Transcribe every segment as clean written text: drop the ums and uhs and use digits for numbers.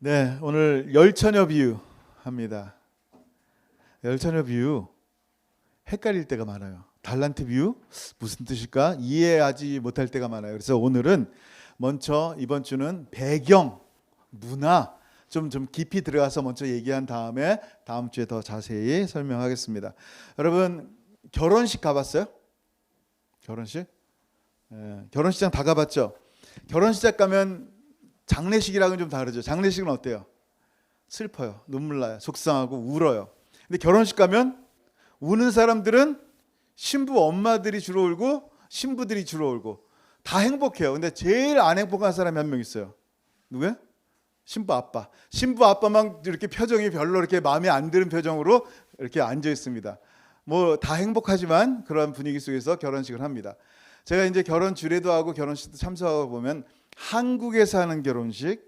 네, 오늘 열처녀 비유 합니다. 열처녀 비유 헷갈릴 때가 많아요. 달란트 비유 무슨 뜻일까 이해하지 못할 때가 많아요. 그래서 오늘은 먼저 이번 주는 배경, 문화 좀 깊이 들어가서 먼저 얘기한 다음에 다음 주에 더 자세히 설명하겠습니다. 여러분 결혼식 가봤어요? 결혼식? 결혼식장 다 가봤죠? 결혼식장 가면 장례식이랑은 좀 다르죠. 장례식은 어때요? 슬퍼요. 눈물 나요. 속상하고 울어요. 근데 결혼식 가면 우는 사람들은 신부 엄마들이 주로 울고 신부들이 주로 울고 다 행복해요. 근데 제일 안 행복한 사람이 한 명 있어요. 누구야? 신부 아빠. 신부 아빠만 이렇게 표정이 별로 이렇게 마음에 안 드는 표정으로 이렇게 앉아 있습니다. 뭐 다 행복하지만 그런 분위기 속에서 결혼식을 합니다. 제가 이제 결혼 주례도 하고 결혼식도 참석하고 보면 한국에서 하는 결혼식,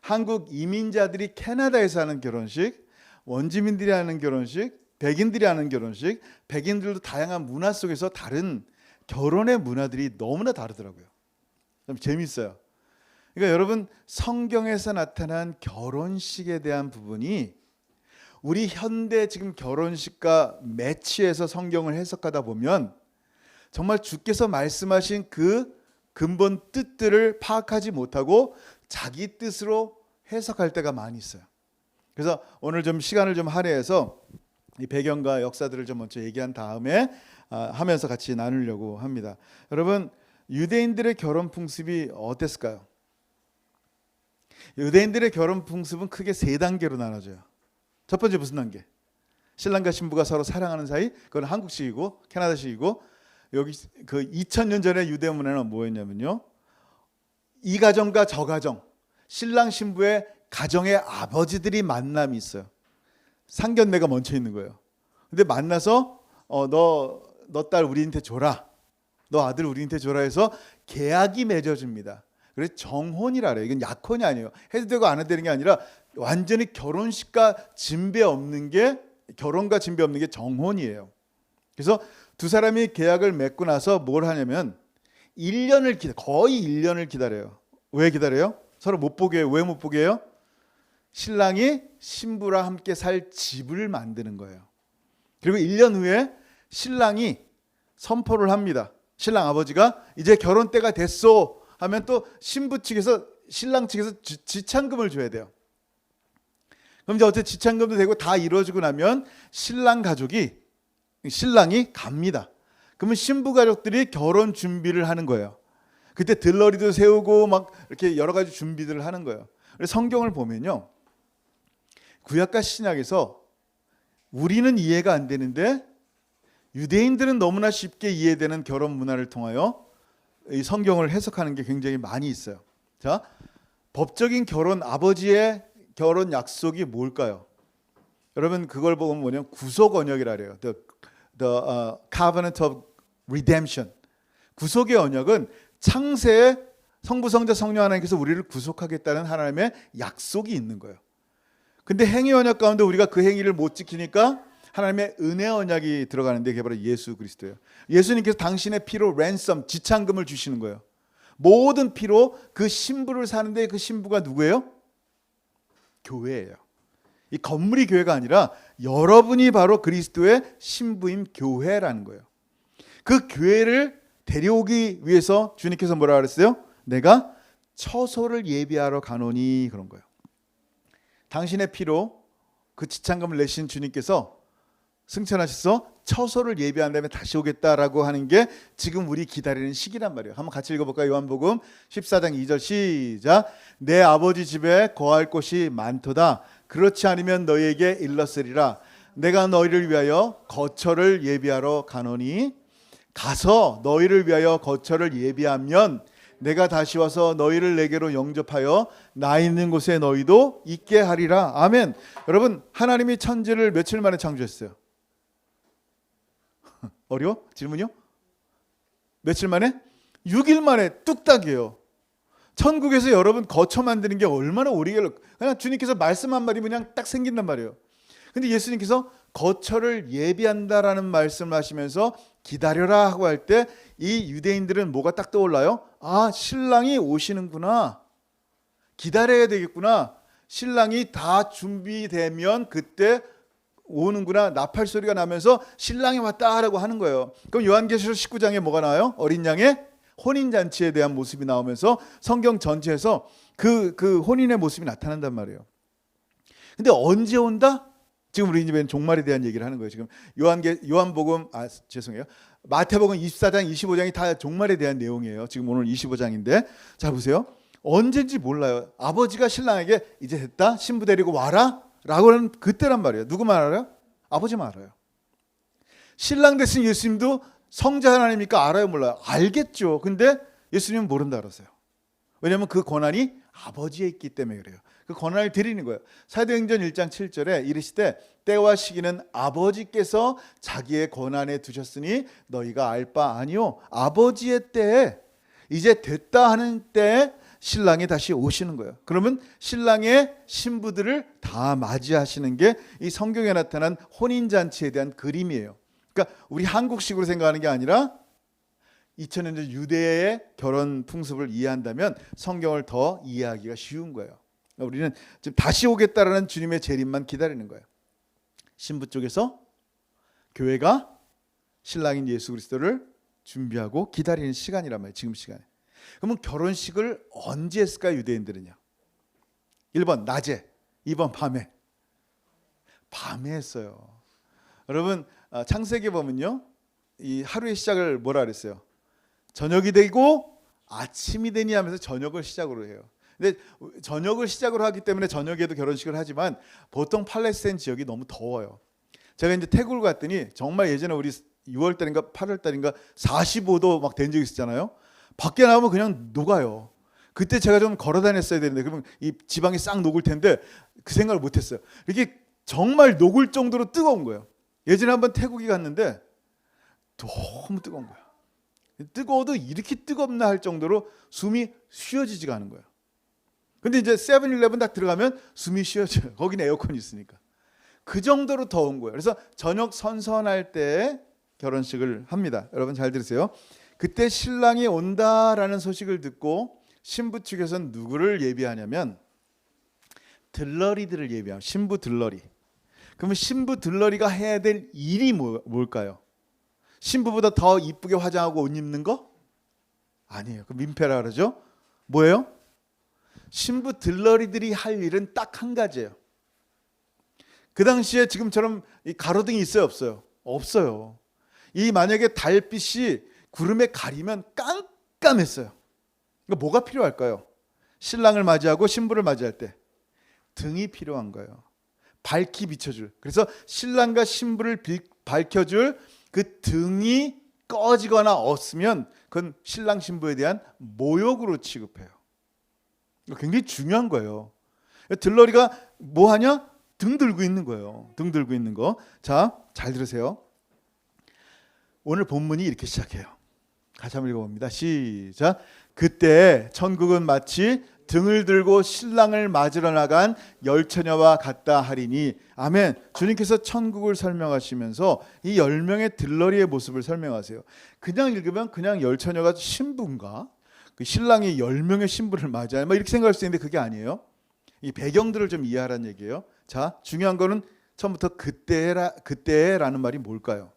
한국 이민자들이 캐나다에서 하는 결혼식, 원주민들이 하는 결혼식, 백인들이 하는 결혼식, 백인들도 다양한 문화 속에서 다른 결혼의 문화들이 너무나 다르더라고요. 좀 재밌어요. 그러니까 여러분 성경에서 나타난 결혼식에 대한 부분이 우리 현대 지금 결혼식과 매치해서 성경을 해석하다 보면 정말 주께서 말씀하신 그 근본 뜻들을 파악하지 못하고 자기 뜻으로 해석할 때가 많이 있어요. 그래서 오늘 좀 시간을 좀 할애해서 이 배경과 역사들을 좀 먼저 얘기한 다음에 하면서 같이 나누려고 합니다. 여러분 유대인들의 결혼 풍습이 어땠을까요? 유대인들의 결혼 풍습은 크게 세 단계로 나눠져요. 첫 번째 무슨 단계? 신랑과 신부가 서로 사랑하는 사이. 그건 한국식이고 캐나다식이고 여기 그 2000년 전에 유대 문화는 뭐였냐면요. 이 가정과 저 가정, 신랑 신부의 가정의 아버지들이 만남이 있어요. 상견례가 먼저 있는 거예요. 근데 만나서 너 딸 우리한테 줘라. 너 아들 우리한테 줘라 해서 계약이 맺어집니다. 그래서 정혼이라 그래요. 이건 약혼이 아니에요. 해도 되고 안 해도 되는 게 아니라 완전히 결혼식과 진배 없는 게 결혼과 진배 없는 게 정혼이에요. 그래서 두 사람이 계약을 맺고 나서 뭘 하냐면 1년을 거의 1년을 기다려요. 왜 기다려요? 서로 못 보게 해요. 왜 못 보게 해요? 신랑이 신부랑 함께 살 집을 만드는 거예요. 그리고 1년 후에 신랑이 선포를 합니다. 신랑 아버지가 이제 결혼 때가 됐어 하면 또 신부 측에서 신랑 측에서 지참금을 줘야 돼요. 그럼 이제 어쨌든 지참금도 되고 다 이루어지고 나면 신랑 가족이 신랑이 갑니다. 그러면 신부 가족들이 결혼 준비를 하는 거예요. 그때 들러리도 세우고 막 이렇게 여러 가지 준비들을 하는 거예요. 그래서 성경을 보면요. 구약과 신약에서 우리는 이해가 안 되는데 유대인들은 너무나 쉽게 이해되는 결혼 문화를 통하여 이 성경을 해석하는 게 굉장히 많이 있어요. 자, 법적인 결혼, 아버지의 결혼 약속이 뭘까요? 여러분 그걸 보면 뭐냐면 구속 언약이라 그래요. The Covenant of Redemption. 구속의 언약은 창세에 성부, 성자, 성령 하나님께서 우리를 구속하겠다는 하나님의 약속이 있는 거예요. 근데 행위 언약 가운데 우리가 그 행위를 못 지키니까 하나님의 은혜 언약이 들어가는데 그게 바로 예수 그리스도예요. 예수님께서 당신의 피로 랜섬, 지참금을 주시는 거예요. 모든 피로 그 신부를 사는데 그 신부가 누구예요? 교회예요. 이 건물이 교회가 아니라 여러분이 바로 그리스도의 신부인 교회라는 거예요. 그 교회를 데려오기 위해서 주님께서 뭐라 그랬어요? 내가 처소를 예비하러 가노니 그런 거예요. 당신의 피로 그 지참금을 내신 주님께서 승천하셔서 처소를 예비한 다음에 다시 오겠다라고 하는 게 지금 우리 기다리는 시기란 말이에요. 한번 같이 읽어볼까요? 요한복음 14장 2절 시작. 내 아버지 집에 거할 곳이 많도다. 그렇지 않으면 너희에게 일렀으리라. 내가 너희를 위하여 거처를 예비하러 가노니 가서 너희를 위하여 거처를 예비하면 내가 다시 와서 너희를 내게로 영접하여 나 있는 곳에 너희도 있게 하리라. 아멘. 여러분 하나님이 천지를 며칠 만에 창조했어요? 어려워? 질문이요? 며칠 만에? 6일 만에 뚝딱이에요. 천국에서 여러분 거처 만드는 게 얼마나 오래 걸려. 그냥 주님께서 말씀 한마디면 그냥 딱 생긴단 말이에요. 근데 예수님께서 거처를 예비한다라는 말씀을 하시면서 기다려라 하고 할 때 이 유대인들은 뭐가 딱 떠올라요? 아, 신랑이 오시는구나. 기다려야 되겠구나. 신랑이 다 준비되면 그때 오는구나, 나팔 소리가 나면서 신랑이 왔다라고 하는 거예요. 그럼 요한계시록 19장에 뭐가 나와요? 어린 양의 혼인잔치에 대한 모습이 나오면서 성경 전체에서 그 혼인의 모습이 나타난단 말이에요. 근데 언제 온다? 지금 우리 집에는 종말에 대한 얘기를 하는 거예요. 지금 요한복음, 죄송해요. 마태복음 24장, 25장이 다 종말에 대한 내용이에요. 지금 오늘 25장인데, 자 보세요. 언제인지 몰라요. 아버지가 신랑에게 이제 됐다, 신부 데리고 와라 라고 하는 그때란 말이에요. 누구만 알아요? 아버지만 알아요. 신랑 되신 예수님도 성자 하나님이니까 알아요, 몰라요? 알겠죠. 근데 예수님은 모른다 그러세요. 왜냐하면 그 권한이 아버지에 있기 때문에 그래요. 그 권한을 드리는 거예요. 사도행전 1장 7절에 이르시되 때와 시기는 아버지께서 자기의 권한에 두셨으니 너희가 알 바 아니요, 아버지의 때에 이제 됐다 하는 때에 신랑이 다시 오시는 거예요. 그러면 신랑의 신부들을 다 맞이하시는 게 이 성경에 나타난 혼인잔치에 대한 그림이에요. 그러니까 우리 한국식으로 생각하는 게 아니라 2000년 전 유대의 결혼 풍습을 이해한다면 성경을 더 이해하기가 쉬운 거예요. 우리는 지금 다시 오겠다라는 주님의 재림만 기다리는 거예요. 신부 쪽에서 교회가 신랑인 예수 그리스도를 준비하고 기다리는 시간이란 말이에요. 지금 시간에. 그러면 결혼식을 언제 했을까요? 유대인들은요. 1번 낮에, 2번 밤에. 밤에 했어요. 여러분 창세기 보면요, 이 하루의 시작을 뭐라 그랬어요? 저녁이 되고 아침이 되니 하면서 저녁을 시작으로 해요. 근데 저녁을 시작으로 하기 때문에 저녁에도 결혼식을 하지만 보통 팔레스타인 지역이 너무 더워요. 제가 이제 태국을 갔더니 정말 예전에 우리 6월 달인가 8월 달인가 45도 막 된 적이 있었잖아요. 밖에 나오면 그냥 녹아요. 그때 제가 좀 걸어 다녔어야 되는데 그러면 이 지방이 싹 녹을 텐데 그 생각을 못 했어요. 이렇게 정말 녹을 정도로 뜨거운 거예요. 예전에 한번 태국에 갔는데 너무 뜨거운 거예요. 뜨거워도 이렇게 뜨겁나 할 정도로 숨이 쉬어지지가 않은 거예요. 근데 이제 세븐일레븐 딱 들어가면 숨이 쉬어져요. 거기는 에어컨이 있으니까. 그 정도로 더운 거예요. 그래서 저녁 선선할 때 결혼식을 합니다. 여러분 잘 들으세요. 그때 신랑이 온다라는 소식을 듣고 신부 측에서는 누구를 예비하냐면 들러리들을 예비하면 신부 들러리. 그러면 신부 들러리가 해야 될 일이 뭘까요? 신부보다 더 이쁘게 화장하고 옷 입는 거? 아니에요. 그 민폐라 그러죠. 뭐예요? 신부 들러리들이 할 일은 딱 한 가지예요. 그 당시에 지금처럼 이 가로등이 있어요, 없어요? 없어요. 이 만약에 달빛이 구름에 가리면 깜깜했어요. 그러니까 뭐가 필요할까요? 신랑을 맞이하고 신부를 맞이할 때 등이 필요한 거예요. 밝히 비춰줄. 그래서 신랑과 신부를 밝혀줄 그 등이 꺼지거나 없으면 그건 신랑 신부에 대한 모욕으로 취급해요. 굉장히 중요한 거예요. 들러리가 뭐 하냐? 등 들고 있는 거예요. 등 들고 있는 거. 자, 잘 들으세요. 오늘 본문이 이렇게 시작해요. 같이 한번 읽어봅니다. 시작. 그때 천국은 마치 등을 들고 신랑을 맞으러 나간 열처녀와 같다 하리니. 아멘. 주님께서 천국을 설명하시면서 이 10명의 들러리의 모습을 설명하세요. 그냥 읽으면 그냥 열처녀가 신부인가? 그 신랑이 10명의 신부를 맞아요. 막 이렇게 생각할 수 있는데 그게 아니에요. 이 배경들을 좀 이해하라는 얘기예요. 자, 중요한 거는 처음부터 그때라는 말이 뭘까요?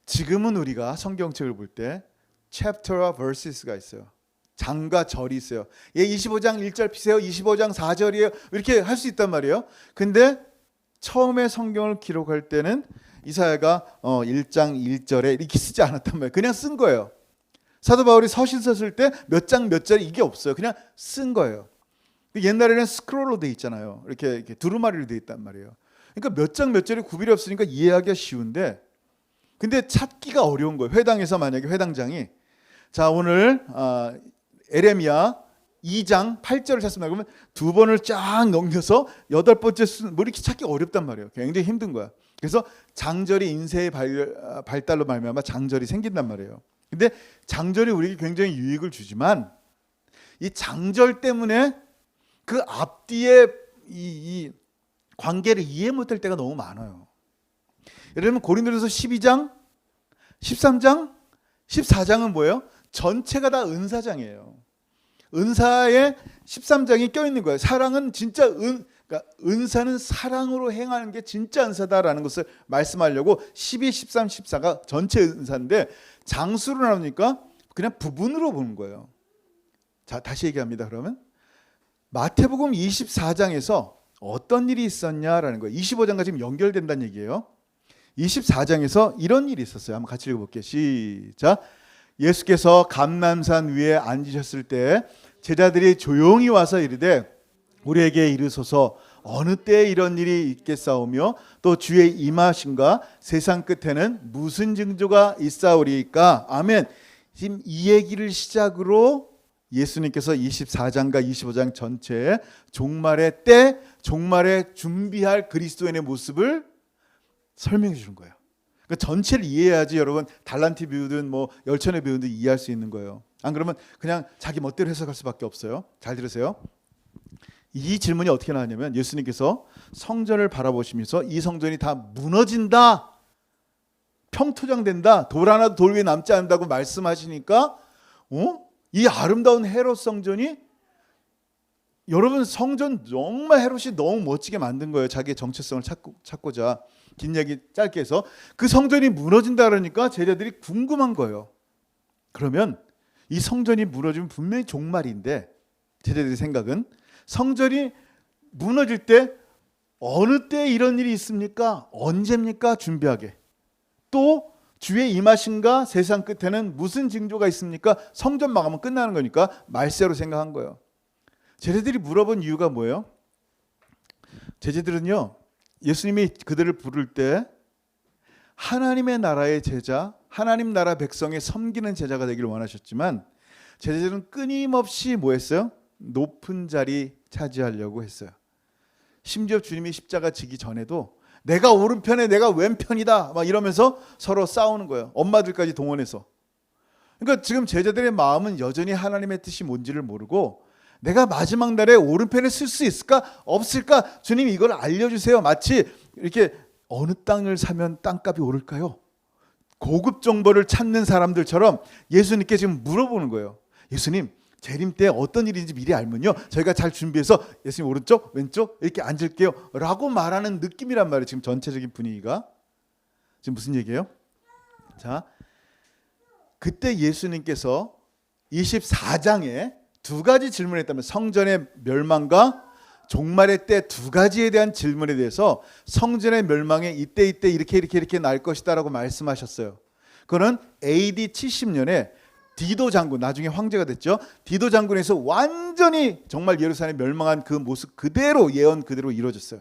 지금은 우리가 성경책을 볼 때 chapter와 verses가 있어요. 장과 절이 있어요. 예, 25장 1절 피세요. 25장 4절이에요. 이렇게 할 수 있단 말이에요. 근데 처음에 성경을 기록할 때는 이사야가 1장 1절에 이렇게 쓰지 않았단 말이에요. 그냥 쓴 거예요. 사도 바울이 서신 썼을 때 몇 장 몇 절이 이게 없어요. 그냥 쓴 거예요. 옛날에는 스크롤로 돼 있잖아요. 이렇게 두루마리로 돼 있단 말이에요. 그러니까 몇 장 몇 절이 구별이 없으니까 이해하기가 쉬운데 근데 찾기가 어려운 거예요. 회당에서 만약에 회당장이 자 오늘 에레미야 2장 8절을 찾습니다. 그러면 두 번을 쫙 넘겨서 8번째 뭐 이렇게 찾기 어렵단 말이에요. 굉장히 힘든 거야. 그래서 장절이 인쇄의 발달로 말미암아 장절이 생긴단 말이에요. 근데 장절이 우리에게 굉장히 유익을 주지만 이 장절 때문에 그 앞뒤의 이 관계를 이해 못할 때가 너무 많아요. 예를 들면 고린도전서 12장, 13장, 14장은 뭐예요? 전체가 다 은사장이에요. 은사의 13장이 껴있는 거예요. 사랑은 진짜 그러니까 은사는 사랑으로 행하는 게 진짜 은사다라는 것을 말씀하려고 12, 13, 14가 전체 은사인데 장수로 나오니까 그냥 부분으로 보는 거예요. 자, 다시 얘기합니다. 그러면 마태복음 24장에서 어떤 일이 있었냐라는 거예요. 25장과 지금 연결된다는 얘기예요. 24장에서 이런 일이 있었어요. 한번 같이 읽어볼게요. 시작. 예수께서 감람산 위에 앉으셨을 때 제자들이 조용히 와서 이르되 우리에게 이르소서 어느 때에 이런 일이 있겠사오며 또 주의 임하심과 세상 끝에는 무슨 징조가 있사오리이까. 아멘. 지금 이 얘기를 시작으로 예수님께서 24장과 25장 전체에 종말의 때, 종말에 준비할 그리스도인의 모습을 설명해 주는 거예요. 그러니까 전체를 이해해야지 여러분 달란트 비유든 뭐 열천의 비유든 이해할 수 있는 거예요. 안 그러면 그냥 자기 멋대로 해석할 수밖에 없어요. 잘 들으세요. 이 질문이 어떻게 나왔냐면 예수님께서 성전을 바라보시면서 이 성전이 다 무너진다, 평토장된다, 돌 하나도 돌 위에 남지 않는다고 말씀하시니까 이 아름다운 헤롯 성전이, 여러분 성전 정말 헤롯이 너무 멋지게 만든 거예요. 자기의 정체성을 찾고자. 긴 얘기 짧게 해서 그 성전이 무너진다 그러니까 제자들이 궁금한 거예요. 그러면 이 성전이 무너지면 분명히 종말인데 제자들의 생각은 성전이 무너질 때 어느 때 이런 일이 있습니까? 언제입니까? 준비하게. 또 주의 임하심과 세상 끝에는 무슨 징조가 있습니까? 성전 망하면 끝나는 거니까 말세로 생각한 거예요. 제자들이 물어본 이유가 뭐예요? 제자들은요, 예수님이 그들을 부를 때 하나님의 나라의 제자, 하나님 나라 백성의 섬기는 제자가 되기를 원하셨지만 제자들은 끊임없이 뭐 했어요? 높은 자리 차지하려고 했어요. 심지어 주님이 십자가 지기 전에도 내가 오른편에 내가 왼편이다 막 이러면서 서로 싸우는 거예요. 엄마들까지 동원해서. 그러니까 지금 제자들의 마음은 여전히 하나님의 뜻이 뭔지를 모르고 내가 마지막 날에 오른편에 쓸 수 있을까 없을까, 주님 이걸 알려주세요. 마치 이렇게 어느 땅을 사면 땅값이 오를까요? 고급 정보를 찾는 사람들처럼 예수님께 지금 물어보는 거예요. 예수님, 재림 때 어떤 일인지 미리 알면요 저희가 잘 준비해서 예수님 오른쪽 왼쪽 이렇게 앉을게요 라고 말하는 느낌이란 말이에요. 지금 전체적인 분위기가. 지금 무슨 얘기예요? 자, 그때 예수님께서 24장에 두 가지 질문을 했다면 성전의 멸망과 종말의 때 두 가지에 대한 질문에 대해서 성전의 멸망에 이때 이렇게 날 것이다 라고 말씀하셨어요. 그거는 AD 70년에 디도 장군, 나중에 황제가 됐죠. 디도 장군에서 완전히 정말 예루살렘 멸망한 그 모습 그대로, 예언 그대로 이루어졌어요.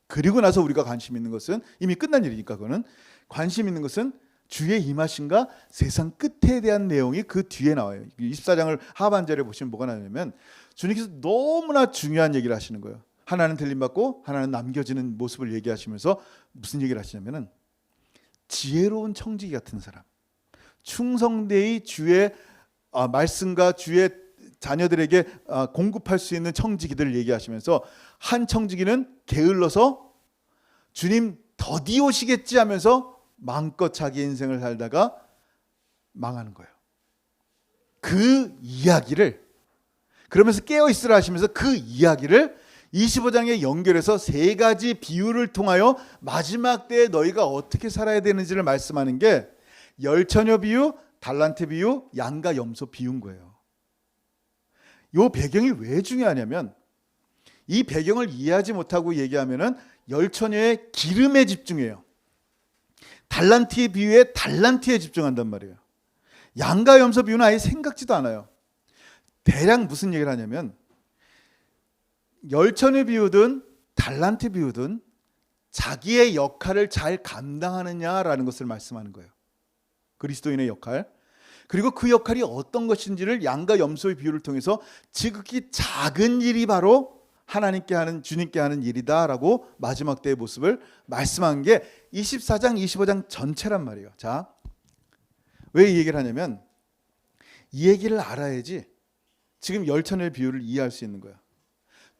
그리고 나서 우리가 관심 있는 것은, 이미 끝난 일이니까 그거는 관심 있는 것은 주의 임하심과 세상 끝에 대한 내용이 그 뒤에 나와요. 24장을 하반절에 보시면 뭐가 나냐면 주님께서 너무나 중요한 얘기를 하시는 거예요. 하나는 들림받고 하나는 남겨지는 모습을 얘기하시면서 무슨 얘기를 하시냐면은 지혜로운 청지기 같은 사람, 충성되이 주의 말씀과 주의 자녀들에게 공급할 수 있는 청지기들을 얘기하시면서 한 청지기는 게을러서 주님 더디 오시겠지 하면서 마음껏 자기 인생을 살다가 망하는 거예요. 그 이야기를, 그러면서 깨어있으라 하시면서 그 이야기를 25장에 연결해서 세 가지 비유를 통하여 마지막 때에 너희가 어떻게 살아야 되는지를 말씀하는 게 열처녀 비유, 달란트 비유, 양과 염소 비유인 거예요. 이 배경이 왜 중요하냐면 이 배경을 이해하지 못하고 얘기하면은 열처녀의 기름에 집중해요. 달란트의 비유에 달란트에 집중한단 말이에요. 양과 염소 비유는 아예 생각지도 않아요. 대략 무슨 얘기를 하냐면 열처녀 비유든 달란트 비유든 자기의 역할을 잘 감당하느냐라는 것을 말씀하는 거예요. 그리스도인의 역할, 그리고 그 역할이 어떤 것인지를 양과 염소의 비유를 통해서 지극히 작은 일이 바로 하나님께 하는, 주님께 하는 일이다라고 마지막 때의 모습을 말씀한 게 24장, 25장 전체란 말이에요. 자, 왜 이 얘기를 하냐면 이 얘기를 알아야지 지금 열처녀의 비유를 이해할 수 있는 거야.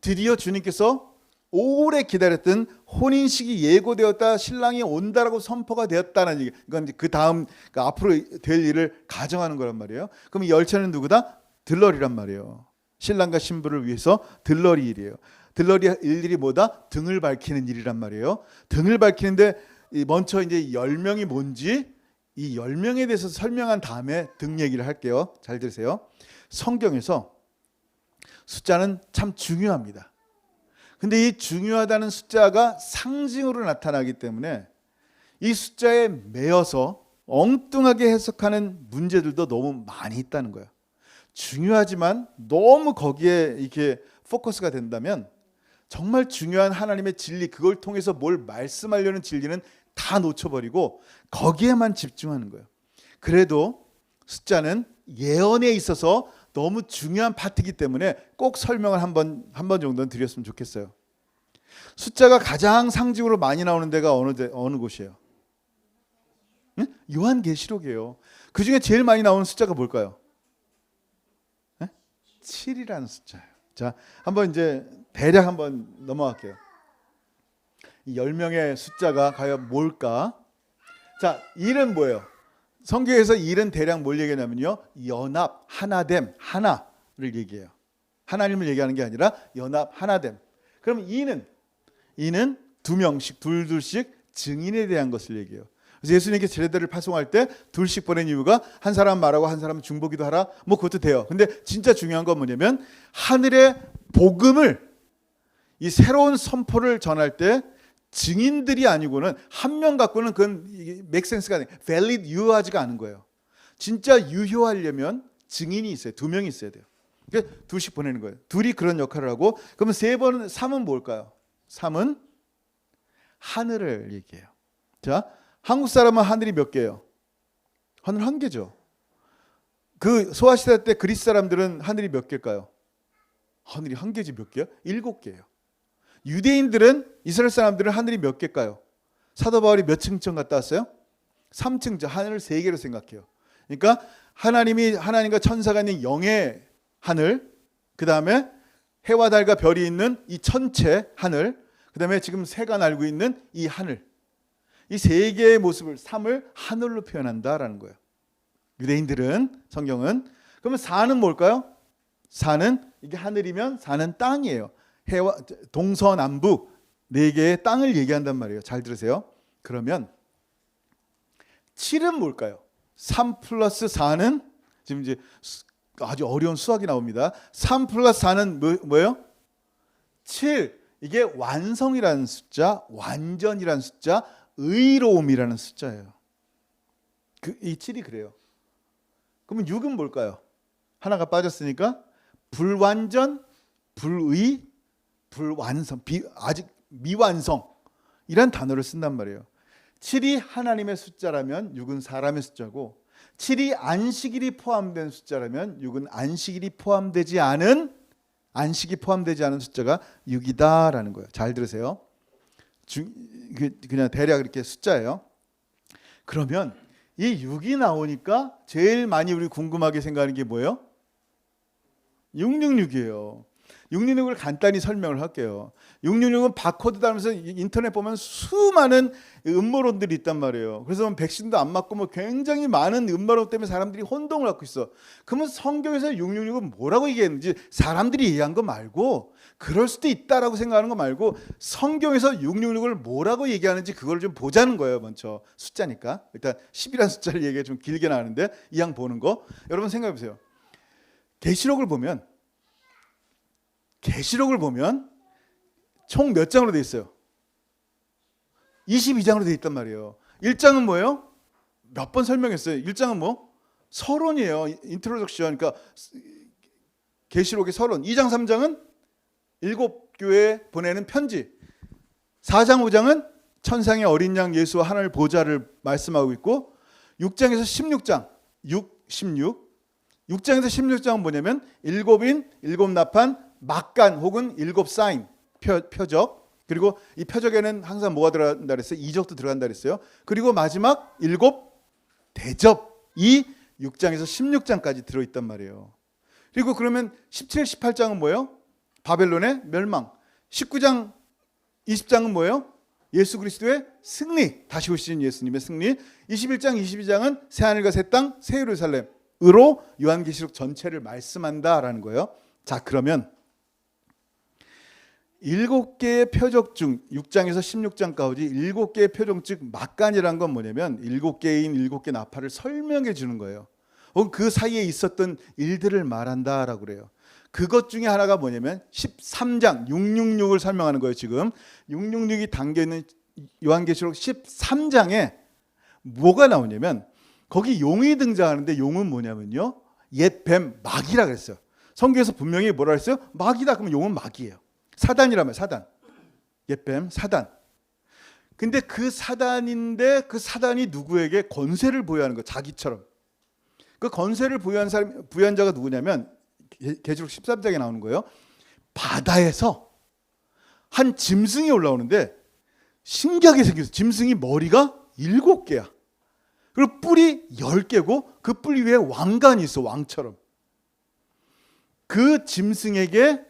드디어 주님께서 오래 기다렸던 혼인식이 예고되었다, 신랑이 온다라고 선포가 되었다는 얘기. 그러니까 그 다음, 그러니까 앞으로 될 일을 가정하는 거란 말이에요. 그럼 이 열처녀는 누구다? 들러리란 말이에요. 신랑과 신부를 위해서 들러리 일이에요. 들러리 일들이 뭐다? 등을 밝히는 일이란 말이에요. 등을 밝히는데 먼저 이제 10명이 뭔지 이 10명에 대해서 설명한 다음에 등 얘기를 할게요. 잘 들으세요. 성경에서 숫자는 참 중요합니다. 근데 이 중요하다는 숫자가 상징으로 나타나기 때문에 이 숫자에 매여서 엉뚱하게 해석하는 문제들도 너무 많이 있다는 거예요. 중요하지만 너무 거기에 이렇게 포커스가 된다면 정말 중요한 하나님의 진리, 그걸 통해서 뭘 말씀하려는 진리는 다 놓쳐버리고 거기에만 집중하는 거예요. 그래도 숫자는 예언에 있어서 너무 중요한 파트이기 때문에 꼭 설명을 한 번 정도는 드렸으면 좋겠어요. 숫자가 가장 상징으로 많이 나오는 데가 어느 곳이에요? 응? 요한계시록이에요. 그 중에 제일 많이 나오는 숫자가 뭘까요? 7이라는 숫자예요. 자, 한번 이제 대략 한번 넘어갈게요. 이 10명의 숫자가 과연 뭘까? 자, 일은 뭐예요? 성경에서 일은 대략 뭘 얘기하냐면요, 연합, 하나됨, 하나를 얘기해요. 하나님을 얘기하는 게 아니라 연합, 하나됨. 그럼 이는 2명씩, 둘씩 증인에 대한 것을 얘기해요. 그래서 예수님께 제자들을 파송할 때 둘씩 보낸 이유가 한 사람 말하고 한 사람은 중보기도 하라. 뭐 그것도 돼요. 근데 진짜 중요한 건 뭐냐면 하늘의 복음을, 이 새로운 선포를 전할 때 증인들이 아니고는 한 명 갖고는 그건 맥센스가 아니에요. valid, 유효하지가 않은 거예요. 진짜 유효하려면 증인이 있어요. 2명이 있어야 돼요. 그러니까 둘씩 보내는 거예요. 둘이 그런 역할을 하고, 그러면 3은 뭘까요? 3은 하늘을 얘기해요. 자, 한국 사람은 하늘이 몇 개예요? 하늘 1개죠. 그 소아시대 때 그리스 사람들은 하늘이 몇 개일까요? 하늘이 1개지 몇 개요? 7개예요. 유대인들은, 이스라엘 사람들은 하늘이 몇 개일까요? 사도 바울이 몇 층쯤 갔다 왔어요? 3층, 하늘을 3개로 생각해요. 그러니까 하나님과 천사가 있는 영의 하늘, 그 다음에 해와 달과 별이 있는 이 천체 하늘, 그 다음에 지금 새가 날고 있는 이 하늘, 이 3개의 모습을, 3을 하늘로 표현한다라는 거예요. 유대인들은, 성경은. 그러면 4는 뭘까요? 4는, 이게 하늘이면 4는 땅이에요. 해와 동서남북 4개의 땅을 얘기한단 말이에요. 잘 들으세요. 그러면 7은 뭘까요? 3 플러스 4는, 지금 이제 아주 어려운 수학이 나옵니다. 3 플러스 4는 뭐예요? 7. 이게 완성이라는 숫자, 완전이라는 숫자, 의로움이라는 숫자예요. 이 7이 그래요. 그러면 6은 뭘까요? 하나가 빠졌으니까 불완전, 불의, 불완성, 아직 미완성, 이란 단어를 쓴단 말이에요. 7이 하나님의 숫자라면 6은 사람의 숫자고, 7이 안식일이 포함된 숫자라면 6은 안식이 포함되지 않은 숫자가 6이다라는 거예요. 잘 들으세요. 그냥 대략 이렇게 숫자예요. 그러면 이 6이 나오니까 제일 많이 우리 궁금하게 생각하는 게 뭐예요? 666이에요. 666을 간단히 설명을 할게요. 666은 바코드 달면서 인터넷 보면 수많은 음모론들이 있단 말이에요. 그래서 백신도 안 맞고 뭐 굉장히 많은 음모론 때문에 사람들이 혼동을 갖고 있어. 그러면 성경에서 666은 뭐라고 얘기했는지 사람들이 얘기한 거 말고, 그럴 수도 있다라고 생각하는 거 말고, 성경에서 666을 뭐라고 얘기하는지 그걸 좀 보자는 거예요. 먼저 숫자니까. 일단 10이라는 숫자를 얘기해 좀 길게 나왔는데 이 양 보는 거. 여러분 생각해 보세요. 계시록을 보면 총 몇 장으로 되어 있어요? 22장으로 되어 있단 말이에요. 1장은 뭐예요? 몇 번 설명했어요. 1장은 뭐? 서론이에요. 인트로덕션. 그러니까 계시록의 서론. 2장 3장은 7교회에 보내는 편지. 4장 5장은 천상의 어린 양 예수와 하늘 보좌를 말씀하고 있고, 6장에서 16장 6장에서 16장은 뭐냐면 7인, 7나팔, 막간 혹은 7사인, 표적. 그리고 이 표적에는 항상 뭐가 들어간다 그랬어요? 이적도 들어간다 그랬어요. 그리고 마지막 7대접이 6장에서 16장까지 들어있단 말이에요. 그리고 그러면 17, 18장은 뭐예요? 바벨론의 멸망. 19장, 20장은 뭐예요? 예수 그리스도의 승리, 다시 오시는 예수님의 승리. 21장, 22장은 새하늘과 새 땅, 새 예루살렘, 요한계시록 전체를 말씀한다라는 거예요. 자, 그러면 7개의 표적 중 6장에서 16장까지 7개의 표적 중 막간이란 건 뭐냐면 7개인 7개 나팔을 설명해 주는 거예요. 혹은 그 사이에 있었던 일들을 말한다라고 그래요. 그것 중에 하나가 뭐냐면 13장 666을 설명하는 거예요. 지금 666이 담겨있는 요한계시록 13장에 뭐가 나오냐면 거기 용이 등장하는데 용은 뭐냐면요, 옛 뱀 마귀라 그랬어요. 성경에서 분명히 뭐라 그랬어요? 마귀다. 그러면 용은 마귀예요. 사단이라면 사단, 옛뱀 사단. 근데 그 사단인데 그 사단이 누구에게 권세를 부여하는 거예요. 자기처럼. 그 권세를 부여한 자가 누구냐면 계시록 13장에 나오는 거예요. 바다에서 한 짐승이 올라오는데 신기하게 생겼어요. 짐승이 머리가 7개야. 그리고 뿔이 10개고 그 뿔 위에 왕관이 있어. 왕처럼. 그 짐승에게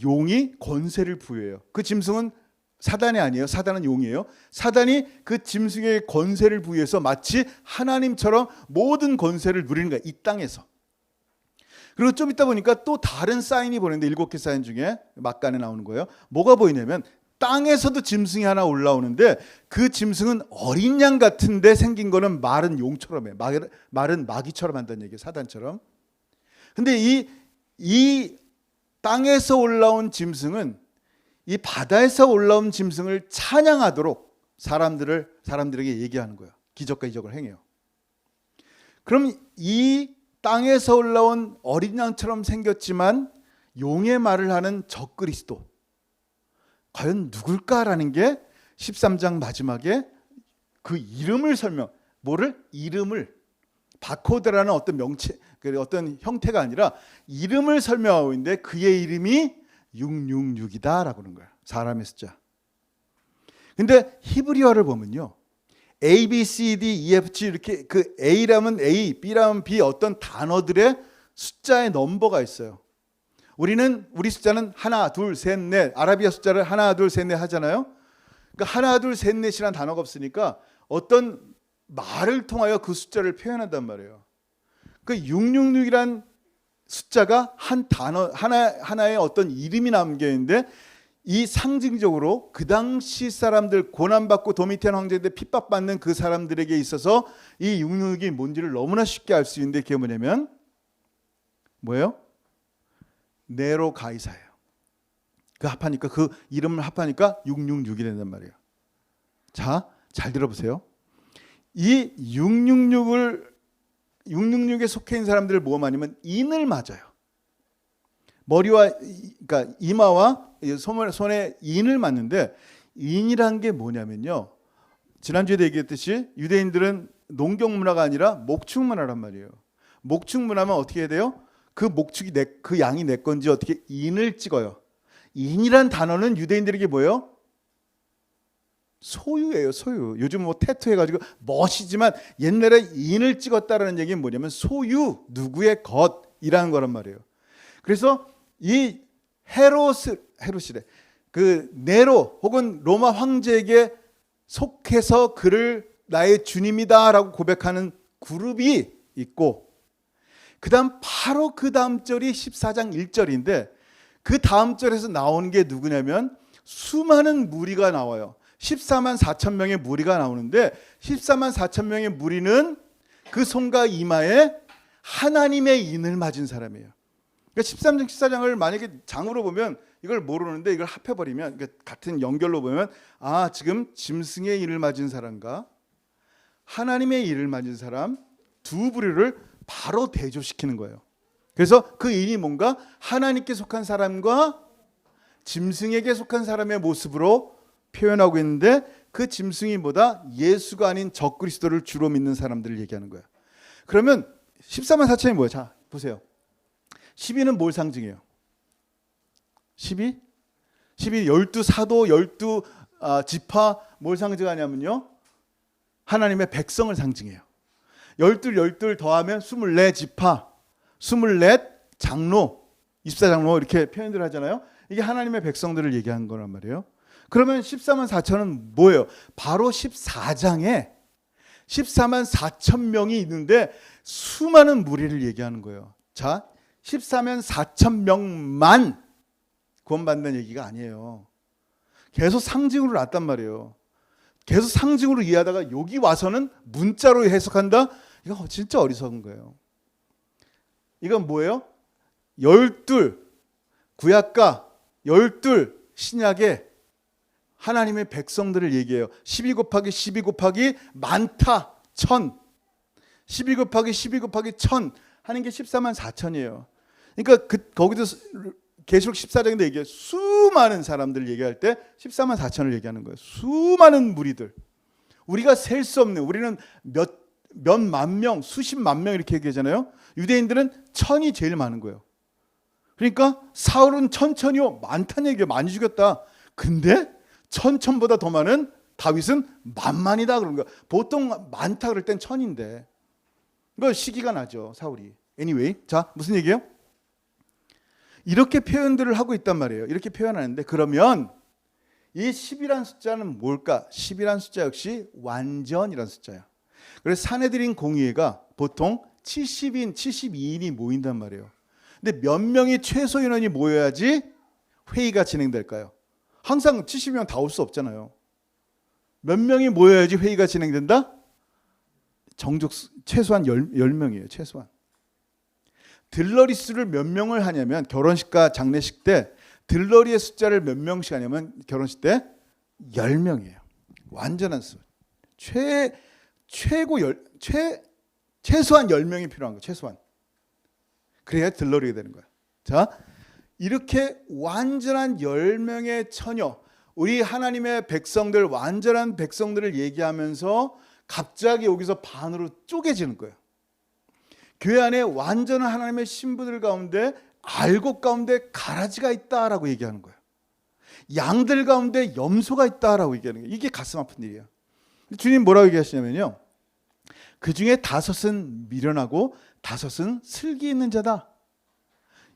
용이 권세를 부여해요. 그 짐승은 사단이 아니에요. 사단은 용이에요. 사단이 그 짐승에게 권세를 부여해서 마치 하나님처럼 모든 권세를 누리는 거야. 이 땅에서. 그리고 좀 있다 보니까 또 다른 사인이 보이는데 7개 사인 중에 막간에 나오는 거예요. 뭐가 보이냐면 땅에서도 짐승이 하나 올라오는데 그 짐승은 어린 양 같은데 생긴 거는 마른 용처럼 해. 마른 마귀처럼 한다는 얘기예요. 사단처럼. 근데 이 땅에서 올라온 짐승은 이 바다에서 올라온 짐승을 찬양하도록 사람들에게 얘기하는 거예요. 기적과 이적을 행해요. 그럼 이 땅에서 올라온 어린 양처럼 생겼지만 용의 말을 하는 적그리스도 과연 누굴까라는 게 13장 마지막에 그 이름을 이름을 바코드라는 어떤 명체, 어떤 형태가 아니라 이름을 설명하고 있는데 그의 이름이 666이다라고 하는 거예요. 사람의 숫자. 근데 히브리어를 보면요, A, B, C, D, E, F, G 이렇게 그 A라면 A, B라면 B 어떤 단어들의 숫자의 넘버가 있어요. 우리 숫자는 하나, 둘, 셋, 넷. 아라비아 숫자를 하나, 둘, 셋, 넷 하잖아요. 그러니까 하나, 둘, 셋, 넷이라는 단어가 없으니까 어떤 말을 통하여 그 숫자를 표현한단 말이에요. 그 666이란 숫자가 한 단어 하나의 어떤 이름이 남겨 있는데 이 상징적으로 그 당시 사람들, 고난받고 도미티안 황제인데 핍박받는 그 사람들에게 있어서 이 666이 뭔지를 너무나 쉽게 알 수 있는데 그게 뭐냐면 뭐예요? 네로 가이사예요. 그 이름을 합하니까 666이 된단 말이에요. 자, 잘 들어보세요. 이 666에 속해 있는 사람들을 모아 아니면 인을 맞아요. 머리와 그러니까 이마와 손에 인을 맞는데 인이란 게 뭐냐면요. 지난주에도 얘기했듯이 유대인들은 농경 문화가 아니라 목축 문화란 말이에요. 목축 문화면 어떻게 해야 돼요? 그 목축이 그 양이 내 건지 어떻게 인을 찍어요. 인이란 단어는 유대인들에게 뭐예요? 소유예요, 소유. 요즘 뭐 태투 해가지고 멋이지만 옛날에 인을 찍었다라는 얘기는 뭐냐면 소유, 누구의 것이라는 거란 말이에요. 그래서 이 헤롯이래. 그 네로 혹은 로마 황제에게 속해서 그를 나의 주님이다라고 고백하는 그룹이 있고, 바로 그 다음 절이 14장 1절인데 그 다음 절에서 나오는 게 누구냐면 수많은 무리가 나와요. 14만 4천 명의 무리가 나오는데 14만 4천 명의 무리는 그 손과 이마에 하나님의 인을 맞은 사람이에요. 그러니까 13장 14장을 만약에 장으로 보면 이걸 모르는데 이걸 합해버리면, 그러니까 같은 연결로 보면 지금 짐승의 인을 맞은 사람과 하나님의 인을 맞은 사람 두 부류를 바로 대조시키는 거예요. 그래서 그 인이 뭔가 하나님께 속한 사람과 짐승에게 속한 사람의 모습으로 표현하고 있는데 그 짐승이 뭐다? 예수가 아닌 적그리스도를 주로 믿는 사람들을 얘기하는 거야. 그러면 14만 4천이 뭐예요? 자, 보세요. 12는 뭘 상징해요? 12? 12 사도 12지파 뭘 상징하냐면요, 하나님의 백성을 상징해요. 12 더하면 24지파 24 장로 24장로 이렇게 표현들 하잖아요. 이게 하나님의 백성들을 얘기한 거란 말이에요. 그러면 14만 4천은 뭐예요? 바로 14장에 14만 4천 명이 있는데 수많은 무리를 얘기하는 거예요. 자, 14만 4천 명만 구원받는 얘기가 아니에요. 계속 상징으로 놨단 말이에요. 계속 상징으로 이해하다가 여기 와서는 문자로 해석한다? 이거 진짜 어리석은 거예요. 이건 뭐예요? 12 구약과 12 신약의 하나님의 백성들을 얘기해요. 12 곱하기 12 곱하기 많다 1000, 12 곱하기 12 곱하기 1000 하는 게 14만 4천이에요. 그러니까 거기도 계시록 14장인데 얘기해 수많은 사람들 얘기할 때 14만 4천을 얘기하는 거예요. 수많은 무리들. 우리가 셀 수 없는, 우리는 몇만 명, 수십만 명 이렇게 얘기하잖아요. 유대인들은 1000이 제일 많은 거예요. 그러니까 사울은 천천히요 많다는 얘기예요. 많이 죽였다. 근데 천보다 더 많은 다윗은 만만이다 그런 거야. 보통 많다 그럴 땐 1000인데 이거 시기가 나죠, 사울이. Anyway, 자 무슨 얘기예요? 이렇게 표현들을 하고 있단 말이에요. 이렇게 표현하는데 그러면 이 10이란 숫자는 뭘까? 10이란 숫자 역시 완전이란 숫자야. 그래서 사내들인 공의회가 보통 70인, 72인이 모인단 말이에요. 근데 몇 명이 최소 인원이 모여야지 회의가 진행될까요? 항상 70명 다 올 수 없잖아요. 몇 명이 모여야지 회의가 진행된다? 정적 최소한 10명이에요. 최소한. 들러리 수를 몇 명을 하냐면 결혼식과 장례식 때 들러리의 숫자를 몇 명씩 하냐면 결혼식 때 10명이에요. 완전한 수. 최소한 10명이 필요한 거예요. 최소한. 그래야 들러리가 되는 거예요. 자, 이렇게 완전한 10명의 처녀, 우리 하나님의 백성들, 완전한 백성들을 얘기하면서 갑자기 여기서 반으로 쪼개지는 거예요. 교회 안에 완전한 하나님의 신부들 가운데 알곡 가운데 가라지가 있다라고 얘기하는 거예요. 양들 가운데 염소가 있다라고 얘기하는 거예요. 이게 가슴 아픈 일이에요. 주님 뭐라고 얘기하시냐면요, 그 중에 5은 미련하고 5은 슬기 있는 자다.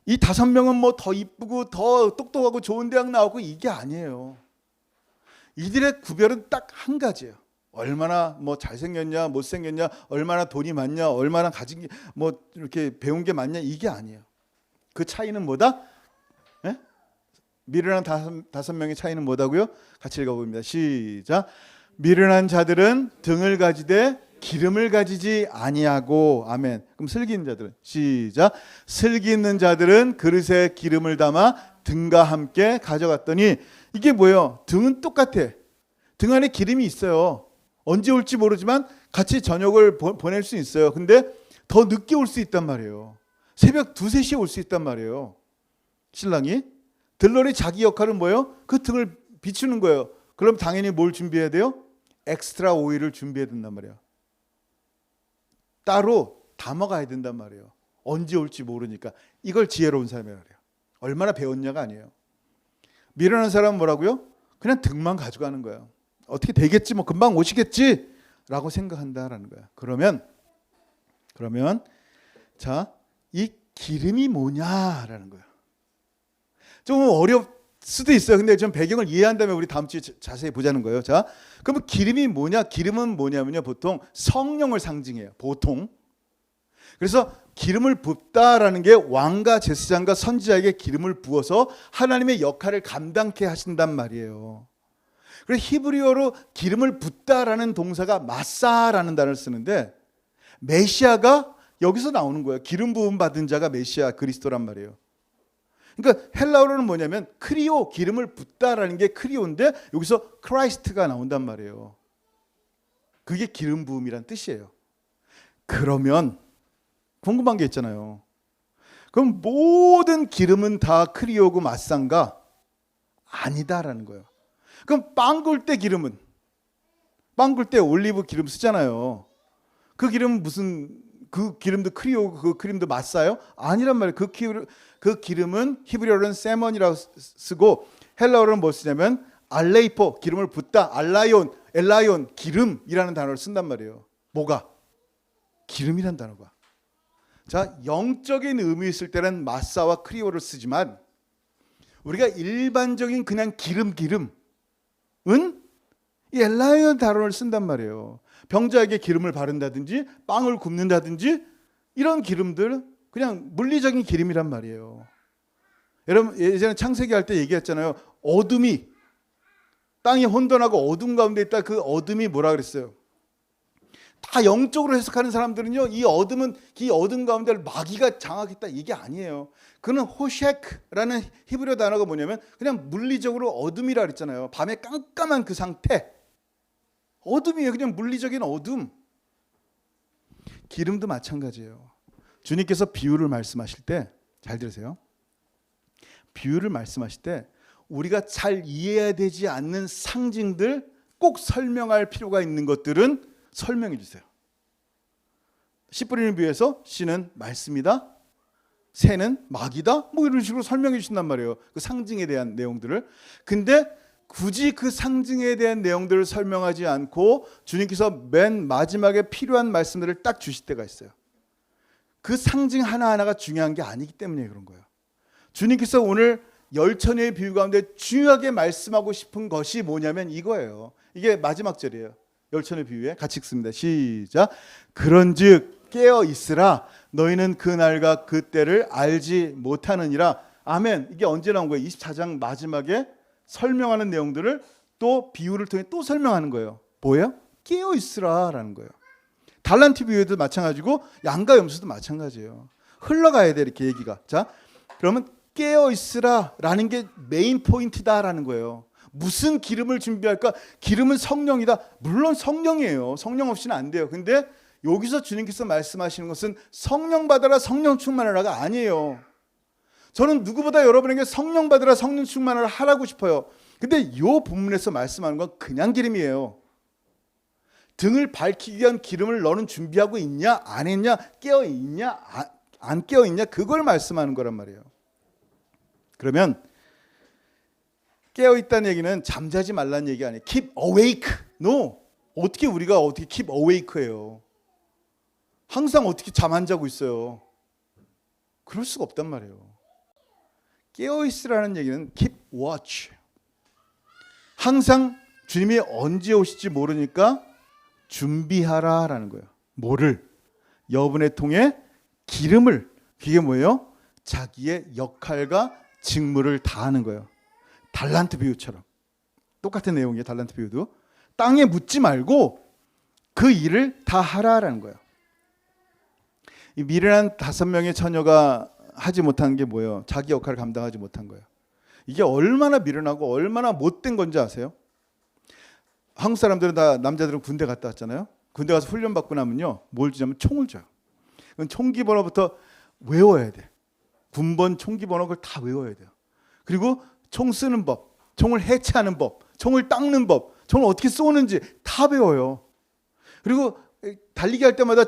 이 5명은 뭐 더 이쁘고 더 똑똑하고 좋은 대학 나오고 이게 아니에요. 이들의 구별은 딱 한 가지예요. 얼마나 뭐 잘생겼냐, 못생겼냐, 얼마나 돈이 많냐, 얼마나 가진 게 뭐 이렇게 배운 게 많냐, 이게 아니에요. 그 차이는 뭐다? 네? 미련한 5명의 차이는 뭐다고요? 같이 읽어봅니다. 시작. 미련한 자들은 등을 가지되 기름을 가지지 아니하고, 아멘. 그럼 슬기 있는 자들은, 시작. 슬기 있는 자들은 그릇에 기름을 담아 등과 함께 가져갔더니, 이게 뭐예요? 등은 똑같아. 등 안에 기름이 있어요. 언제 올지 모르지만 같이 저녁을 보낼 수 있어요. 근데 더 늦게 올 수 있단 말이에요. 새벽 2, 3시에 올 수 있단 말이에요. 신랑이. 들러리 자기 역할은 뭐예요? 그 등을 비추는 거예요. 그럼 당연히 뭘 준비해야 돼요? 엑스트라 오일을 준비해야 된단 말이에요. 따로 담아가야 된단 말이에요. 언제 올지 모르니까. 이걸 지혜로운 사람이라고 해요. 얼마나 배웠냐가 아니에요. 미련한 사람은 뭐라고요? 그냥 등만 가져가는 거예요. 어떻게 되겠지, 뭐 금방 오시겠지 라고 생각한다라는 거예요. 그러면 자, 이 기름이 뭐냐라는 거예요. 좀 어렵 수도 있어요. 근데 좀 배경을 이해한 다음에 우리 다음 주에 자세히 보자는 거예요. 자, 그러면 기름이 뭐냐? 기름은 뭐냐면요, 보통 성령을 상징해요. 보통. 그래서 기름을 붓다라는 게 왕과 제사장과 선지자에게 기름을 부어서 하나님의 역할을 감당케 하신단 말이에요. 그래서 히브리어로 기름을 붓다라는 동사가 마사라는 단어를 쓰는데, 메시아가 여기서 나오는 거예요. 기름 부음 받은 자가 메시아 그리스도란 말이에요. 그러니까 헬라어로는 뭐냐면 크리오, 기름을 붓다라는 게 크리오인데 여기서 크라이스트가 나온단 말이에요. 그게 기름 부음이란 뜻이에요. 그러면 궁금한 게 있잖아요. 그럼 모든 기름은 다 크리오고 마산가? 아니다라는 거예요. 그럼 빵 굴 때 기름은? 빵 굴 때 올리브 기름 쓰잖아요. 그 기름은 무슨, 그 기름도 크리오고 그 기름도 마사요? 아니란 말이에요. 그 기름은 히브리어로는 세먼이라고 쓰고 헬라어로는 뭐 쓰냐면 알레이포, 기름을 붓다, 엘라이온, 기름이라는 단어를 쓴단 말이에요. 뭐가? 기름이란 단어가. 자, 영적인 의미 있을 때는 마사와 크리오를 쓰지만 우리가 일반적인 그냥 기름은 이 엘라이언 단어를 쓴단 말이에요. 병자에게 기름을 바른다든지 빵을 굽는다든지 이런 기름들 그냥 물리적인 기름이란 말이에요. 여러분 예전에 창세기 할 때 얘기했잖아요. 어둠이 땅이 혼돈하고 어둠 가운데 있다. 그 어둠이 뭐라 그랬어요? 다 영적으로 해석하는 사람들은요, 이 어둠 가운데 마귀가 장악했다 이게 아니에요. 그는 호셰크라는 히브리어 단어가 뭐냐면 그냥 물리적으로 어둠이라 그랬잖아요. 밤에 깜깜한 그 상태, 어둠이에요. 그냥 물리적인 어둠. 기름도 마찬가지예요. 주님께서 비유를 말씀하실 때 잘 들으세요. 비유를 말씀하실 때 우리가 잘 이해해야 되지 않는 상징들, 꼭 설명할 필요가 있는 것들은 설명해 주세요. 씨 뿌리는 비유에서 씨는 말씀이다, 새는 마귀다, 뭐 이런 식으로 설명해 주신단 말이에요. 그 상징에 대한 내용들을. 근데 굳이 그 상징에 대한 내용들을 설명하지 않고 주님께서 맨 마지막에 필요한 말씀들을 딱 주실 때가 있어요. 그 상징 하나하나가 중요한 게 아니기 때문에 그런 거예요. 주님께서 오늘 열처녀의 비유 가운데 중요하게 말씀하고 싶은 것이 뭐냐면 이거예요. 이게 마지막 절이에요. 열처녀 비유에 같이 읽습니다. 시작. 그런즉 깨어 있으라. 너희는 그 날과 그 때를 알지 못하느니라. 아멘. 이게 언제 나온 거예요? 24장 마지막에 설명하는 내용들을 또 비유를 통해 또 설명하는 거예요. 뭐예요? 깨어 있으라라는 거예요. 달란트 비유에도 마찬가지고 양과 염소도 마찬가지예요. 흘러가야 돼 이렇게 얘기가. 자, 그러면 깨어 있으라라는 게 메인 포인트다라는 거예요. 무슨 기름을 준비할까? 기름은 성령이다. 물론 성령이에요. 성령 없이는 안 돼요. 근데 여기서 주님께서 말씀하시는 것은 성령 받아라, 성령 충만하라가 아니에요. 저는 누구보다 여러분에게 성령 받으라, 성령 충만을 하라고 싶어요. 근데 이 본문에서 말씀하는 건 그냥 기름이에요. 등을 밝히기 위한 기름을 너는 준비하고 있냐, 안 했냐, 깨어 있냐, 안 깨어 있냐, 그걸 말씀하는 거란 말이에요. 그러면 깨어 있다는 얘기는 잠자지 말라는 얘기 아니에요. Keep awake. No. 우리가 어떻게 keep awake예요? 항상 어떻게 잠 안 자고 있어요? 그럴 수가 없단 말이에요. 깨어 있으라는 얘기는 keep watch. 항상 주님이 언제 오실지 모르니까 준비하라라는 거예요. 뭐를? 여분의 통에 기름을. 그게 뭐예요? 자기의 역할과 직무를 다하는 거예요. 달란트 비유처럼. 똑같은 내용이에요. 달란트 비유도. 땅에 묻지 말고 그 일을 다 하라라는 거예요. 이 미련한 5명의 처녀가 하지 못한 게 뭐예요? 자기 역할을 감당하지 못한 거예요. 이게 얼마나 미련하고 얼마나 못된 건지 아세요? 한국 사람들은 다, 남자들은 군대 갔다 왔잖아요. 군대 가서 훈련 받고 나면요, 뭘 주냐면 총을 줘요. 그건 총기 번호부터 외워야 돼. 군번 총기 번호 그걸 다 외워야 돼요. 그리고 총 쓰는 법, 총을 해체하는 법, 총을 닦는 법, 총을 어떻게 쏘는지 다 배워요. 그리고 달리기 할 때마다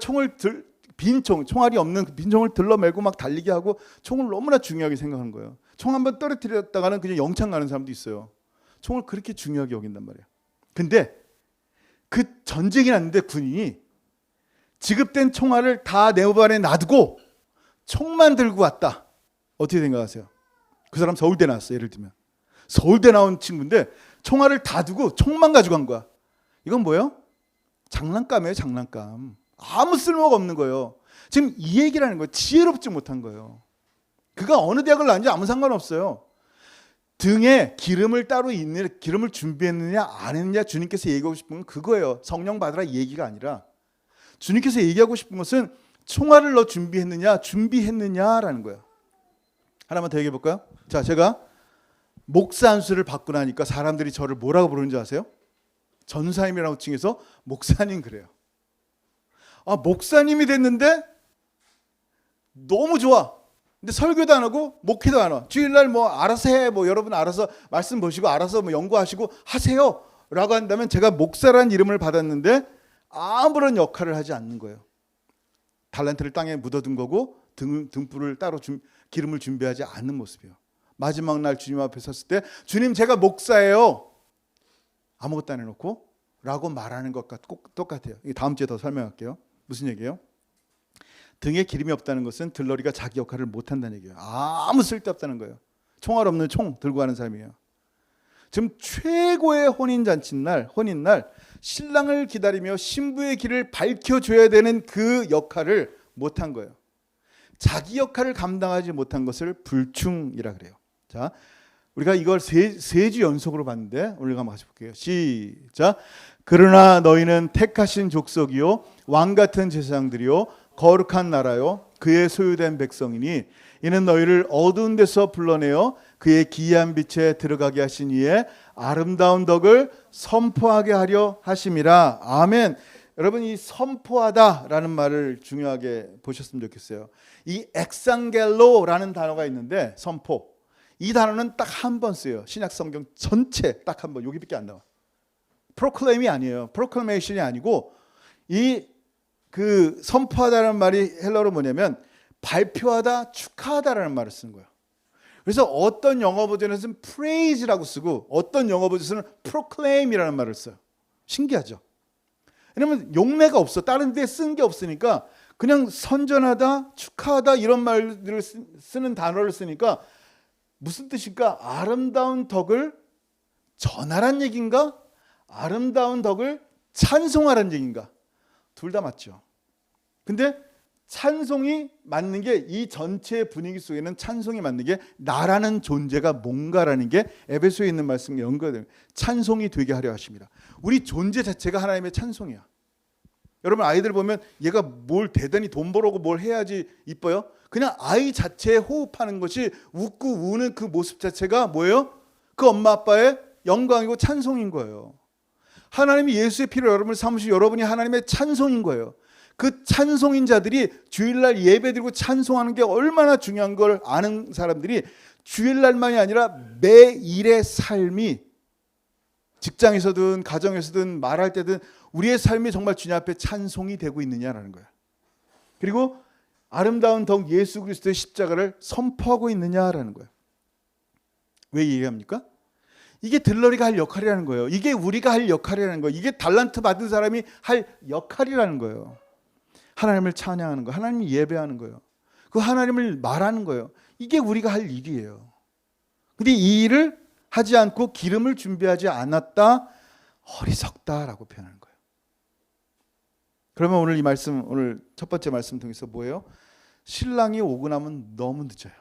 빈 총, 총알이 없는 빈 총을 들러매고 막 달리기 하고 총을 너무나 중요하게 생각하는 거예요. 총 한번 떨어뜨렸다가는 그냥 영창 가는 사람도 있어요. 총을 그렇게 중요하게 여긴단 말이에요. 근데 그 전쟁이 났는데 군인이 지급된 총알을 다 내 발 놔두고 총만 들고 왔다. 어떻게 생각하세요? 그 사람 서울대 나왔어. 예를 들면 서울대 나온 친구인데 총알을 다 두고 총만 가지고 간 거야. 이건 뭐예요? 장난감이에요. 장난감. 아무 쓸모가 없는 거예요. 지금 이 얘기라는 거예요. 지혜롭지 못한 거예요. 그가 어느 대학을 나왔는지 아무 상관없어요. 등에 기름을 따로 있는, 기름을 준비했느냐 안 했느냐 주님께서 얘기하고 싶은 건 그거예요. 성령 받으라 이 얘기가 아니라 주님께서 얘기하고 싶은 것은 총알을 너 준비했느냐라는 거예요. 하나만 더 얘기해 볼까요? 자, 제가 목사 안수를 받고 나니까 사람들이 저를 뭐라고 부르는지 아세요? 전사님이라고 칭해서 목사님 그래요. 아, 목사님이 됐는데 너무 좋아. 근데 설교도 안 하고 목회도 안 하고 주일날 뭐 알아서 해, 뭐 여러분 알아서 말씀 보시고 알아서 뭐 연구하시고 하세요라고 한다면 제가 목사라는 이름을 받았는데 아무런 역할을 하지 않는 거예요. 달란트를 땅에 묻어둔 거고 등불을 따로 기름을 준비하지 않는 모습이에요. 마지막 날 주님 앞에 섰을 때 주님 제가 목사예요. 아무것도 안 해놓고 라고 말하는 것과 똑같아요. 이게 다음 주에 더 설명할게요. 무슨 얘기예요? 등에 기름이 없다는 것은 들러리가 자기 역할을 못한다는 얘기예요. 아무 쓸데없다는 거예요. 총알 없는 총 들고 가는 사람이에요. 지금 최고의 혼인잔치날, 혼인날 신랑을 기다리며 신부의 길을 밝혀줘야 되는 그 역할을 못한 거예요. 자기 역할을 감당하지 못한 것을 불충이라 그래요. 자, 우리가 이걸 세 주 연속으로 봤는데 오늘 한번 같이 볼게요. 시작. 그러나 너희는 택하신 족속이요 왕 같은 제사장들이요 거룩한 나라요 그의 소유된 백성이니 이는 너희를 어두운 데서 불러내어 그의 기이한 빛에 들어가게 하신 이의 아름다운 덕을 선포하게 하려 하심이라. 아멘. 여러분, 이 선포하다라는 말을 중요하게 보셨으면 좋겠어요. 이 엑상겔로라는 단어가 있는데 선포, 이 단어는 딱 한 번 쓰여요. 신약 성경 전체 딱 한 번, 여기밖에 안 나와. 프로클레임이 아니에요. 프로클레이션이 아니고 이 그 선포하다라는 말이 헬러로 뭐냐면 발표하다, 축하하다라는 말을 쓰는 거예요. 그래서 어떤 영어 버전에서는 praise라고 쓰고 어떤 영어 버전에서는 proclaim이라는 말을 써요. 신기하죠? 왜냐면 용례가 없어. 다른 데 쓴 게 없으니까 그냥 선전하다, 축하하다 이런 말들을 쓰는 단어를 쓰니까 무슨 뜻일까? 아름다운 덕을 전하란 얘기인가? 아름다운 덕을 찬송하란 얘기인가? 둘 다 맞죠. 근데 찬송이 맞는 게 이 전체 분위기 속에는 찬송이 맞는 게 나라는 존재가 뭔가라는 게 에베소에 있는 말씀과 연결돼요. 찬송이 되게 하려 하십니다. 우리 존재 자체가 하나님의 찬송이야. 여러분 아이들 보면 얘가 뭘 대단히 돈 벌어고 뭘 해야지 이뻐요? 그냥 아이 자체에 호흡하는 것이 웃고 우는 그 모습 자체가 뭐예요? 그 엄마 아빠의 영광이고 찬송인 거예요. 하나님이 예수의 피로 여러분을 삼으시고 여러분이 하나님의 찬송인 거예요. 그 찬송인 자들이 주일날 예배드리고 찬송하는 게 얼마나 중요한 걸 아는 사람들이 주일날만이 아니라 매일의 삶이 직장에서든 가정에서든 말할 때든 우리의 삶이 정말 주님 앞에 찬송이 되고 있느냐라는 거예요. 그리고 아름다운 덕 예수 그리스도의 십자가를 선포하고 있느냐라는 거예요. 왜 얘기합니까? 이게 들러리가 할 역할이라는 거예요. 이게 우리가 할 역할이라는 거예요. 이게 달란트 받은 사람이 할 역할이라는 거예요. 하나님을 찬양하는 거, 하나님을 예배하는 거예요. 그 하나님을 말하는 거예요. 이게 우리가 할 일이에요. 근데 이 일을 하지 않고 기름을 준비하지 않았다, 어리석다라고 표현하는 거예요. 그러면 오늘 이 말씀, 오늘 첫 번째 말씀 통해서 뭐예요? 신랑이 오고 나면 너무 늦어요.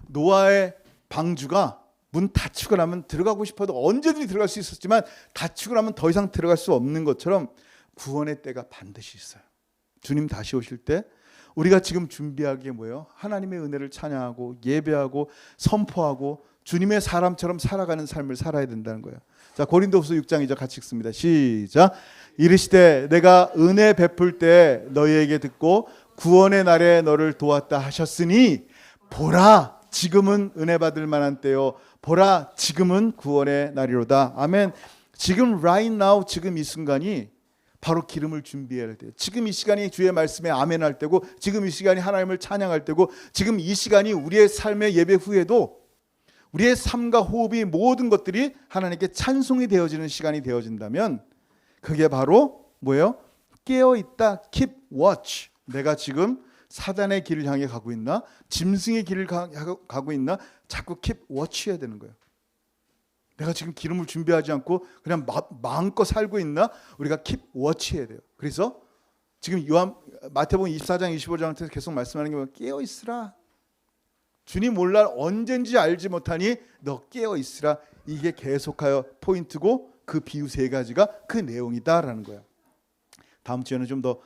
노아의 방주가 문 닫히고 나면 들어가고 싶어도 언제든지 들어갈 수 있었지만 닫히고 나면 더 이상 들어갈 수 없는 것처럼 구원의 때가 반드시 있어요. 주님 다시 오실 때 우리가 지금 준비하기에 뭐예요? 하나님의 은혜를 찬양하고 예배하고 선포하고 주님의 사람처럼 살아가는 삶을 살아야 된다는 거예요. 자, 고린도후서 6장이죠. 같이 읽습니다. 시작. 이르시되 내가 은혜 베풀 때 너희에게 듣고 구원의 날에 너를 도왔다 하셨으니 보라 지금은 은혜 받을 만한 때요 보라 지금은 구원의 날이로다. 아멘. 지금 right now, 지금 이 순간이 바로 기름을 준비해야 할 때예요. 지금 이 시간이 주의 말씀에 아멘할 때고 지금 이 시간이 하나님을 찬양할 때고 지금 이 시간이 우리의 삶의 예배 후에도 우리의 삶과 호흡이 모든 것들이 하나님께 찬송이 되어지는 시간이 되어진다면 그게 바로 뭐예요? 깨어있다. Keep watch. 내가 지금 사단의 길을 향해 가고 있나? 짐승의 길을 가고 있나? 자꾸 keep watch 해야 되는 거예요. 내가 지금 기름을 준비하지 않고 그냥 마음껏 살고 있나? 우리가 keep watch 해야 돼요. 그래서 지금 마태복음 24장 25장에서 계속 말씀하는 게 뭐예요? 깨어 있으라. 주님 오늘날 언젠지 알지 못하니 너 깨어 있으라. 이게 계속하여 포인트고 그 비유 세 가지가 그 내용이다라는 거예요. 다음 주에는 좀 더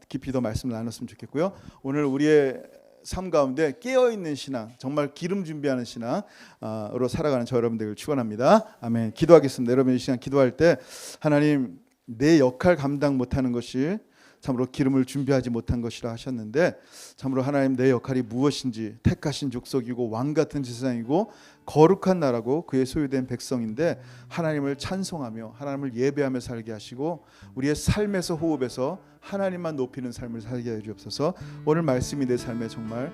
깊이 더 말씀을 나눴으면 좋겠고요. 오늘 우리의 삶 가운데 깨어있는 신앙, 정말 기름 준비하는 신앙으로 살아가는 저 여러분들을 축원합니다. 아멘. 기도하겠습니다. 여러분 이 시간 기도할 때 하나님 내 역할 감당 못하는 것이 참으로 기름을 준비하지 못한 것이라 하셨는데 참으로 하나님 내 역할이 무엇인지 택하신 족속이고 왕 같은 제사장이고 거룩한 나라고 그의 소유된 백성인데 하나님을 찬송하며 하나님을 예배하며 살게 하시고 우리의 삶에서 호흡에서 하나님만 높이는 삶을 살게 해 주옵소서. 오늘 말씀이 내 삶에 정말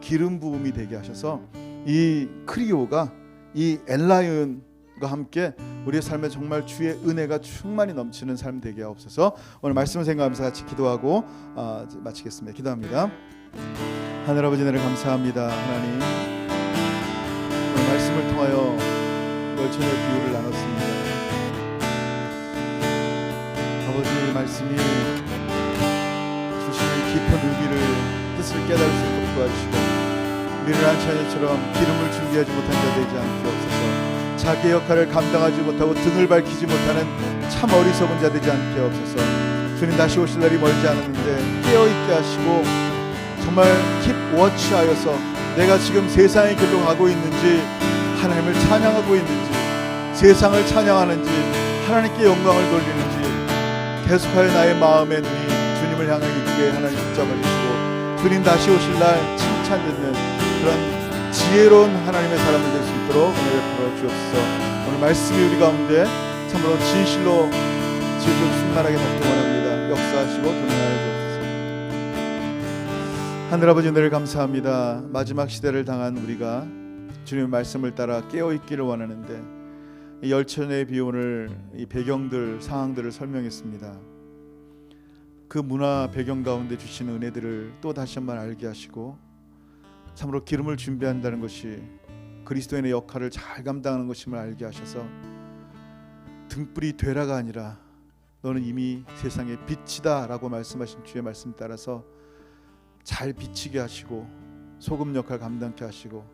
기름 부음이 되게 하셔서 이 크리오가 이 엘라이언과 함께 우리의 삶에 정말 주의 은혜가 충만히 넘치는 삶 되게 하옵소서. 오늘 말씀을 생각하면서 같이 기도하고 마치겠습니다. 기도합니다. 하늘 아버지 은혜를 감사합니다. 하나님 오늘 말씀을 통하여 열천의 비유를 나눴습니다. 아버지의 말씀이 주시는 깊은 의미를 뜻을 깨달을 수 있도록 도와주시고 우리를 안찬이처럼 기름을 준비하지 못한 자 되지 않게 없어서 자기의 역할을 감당하지 못하고 등을 밝히지 못하는 참 어리석은 자 되지 않게 없어서 주님 다시 오실 날이 멀지 않았는데 깨어있게 하시고 정말 킵워치하여서 내가 지금 세상의 길로 가고 있는지 하나님을 찬양하고 있는지 세상을 찬양하는지 하나님께 영광을 돌리는지 계속하여 나의 마음의 눈이 주님을 향해 있게 하나님 붙잡아주시고 주님 다시 오실 날 칭찬 듣는 그런 지혜로운 하나님의 사람들 될 수 있도록 은혜 베풀어 주옵소서. 오늘 말씀이 우리 가운데 참으로 진실로 지속 충만하게 닿기 원합니다. 역사하시고 동행하여 주옵소서. 하늘아버지 은혜를 감사합니다. 마지막 시대를 당한 우리가 주님의 말씀을 따라 깨어있기를 원하는데 이 열천의 비유를 이 배경들 상황들을 설명했습니다. 그 문화 배경 가운데 주시는 은혜들을 또 다시 한번 알게 하시고 참으로 기름을 준비한다는 것이 그리스도인의 역할을 잘 감당하는 것임을 알게 하셔서 등불이 되라가 아니라 너는 이미 세상의 빛이다 라고 말씀하신 주의 말씀 따라서 잘 비치게 하시고 소금 역할 감당케 하시고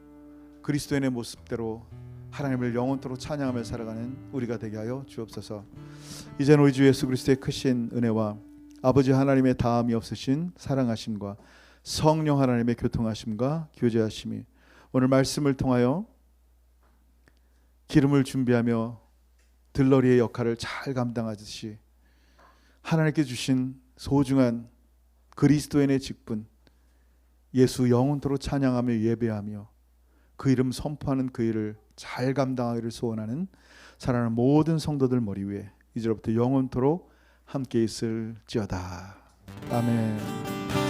그리스도인의 모습대로 하나님을 영원토록 찬양하며 살아가는 우리가 되게 하여 주옵소서. 이제는 우리 주 예수 그리스도의 크신 은혜와 아버지 하나님의 다함이 없으신 사랑하심과 성령 하나님의 교통하심과 교제하심이 오늘 말씀을 통하여 기름을 준비하며 들러리의 역할을 잘 감당하듯이 하나님께 주신 소중한 그리스도인의 직분 예수 영원토록 찬양하며 예배하며 그 이름 선포하는 그 일을 잘 감당하기를 소원하는 사랑하는 모든 성도들 머리 위에 이제로부터 영원토록 함께 있을지어다. 아멘.